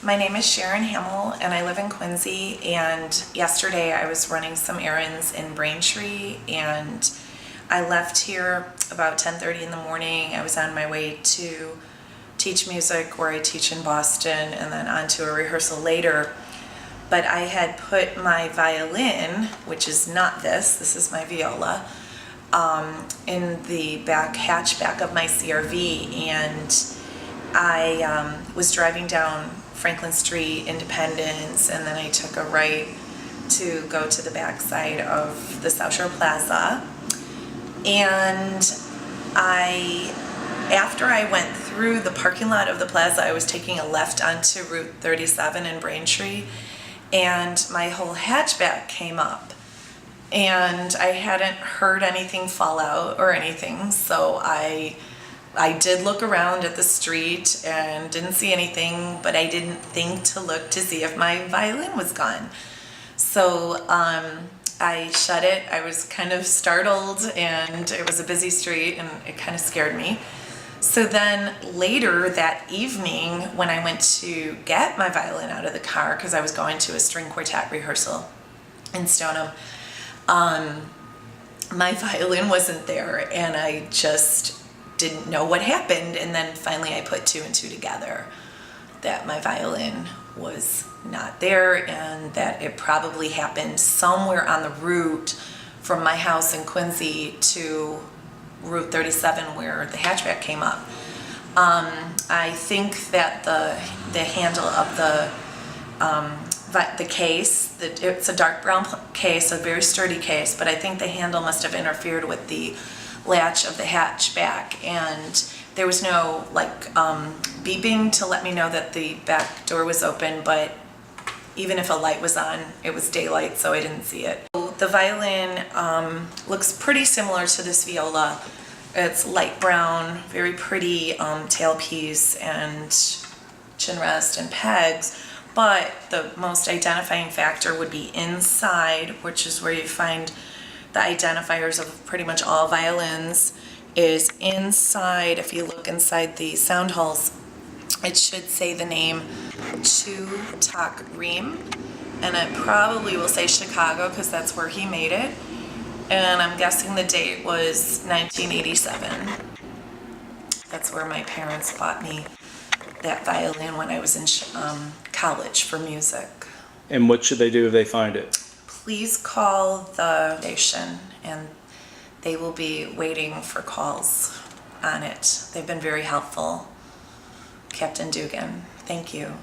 My name is Sharon Hamel and I live in Quincy, and yesterday I was running some errands in Braintree and I left here about 10:30 in the morning. I was on my way to teach music where I teach in Boston and then on to a rehearsal later. But I had put my violin, which is not this is my viola, in the back hatchback of my CRV, and I was driving down Franklin Street, Independence, and then I took a right to go to the backside of the South Shore Plaza. And after I went through the parking lot of the plaza, I was taking a left onto Route 37 in Braintree, and my whole hatchback came up. And I hadn't heard anything fall out or anything, so I did look around at the street and didn't see anything, but I didn't think to look to see if my violin was gone. So I shut it. I was kind of startled, and it was a busy street and it kind of scared me. So then later that evening, when I went to get my violin out of the car, because I was going to a string quartet rehearsal in Stoneham, my violin wasn't there, and I just didn't know what happened. And then finally I put two and two together, that my violin was not there and that it probably happened somewhere on the route from my house in Quincy to Route 37 where the hatchback came up. I think that the handle of the case, it's a dark brown case, a very sturdy case, but I think the handle must have interfered with the latch of the hatchback, and there was no beeping to let me know that the back door was open, but even if a light was on, it was daylight, so I didn't see it. The violin looks pretty similar to this viola. It's light brown, very pretty tailpiece and chin rest and pegs, but the most identifying factor would be inside, which is where you find the identifiers of pretty much all violins, is inside. If you look inside the sound holes, it should say the name Chu Tak Reem, and it probably will say Chicago because that's where he made it, and I'm guessing the date was 1987. That's where my parents bought me that violin when I was in college for music. And what should they do if they find it? Please call the station and they will be waiting for calls on it. They've been very helpful. Captain Dugan, thank you.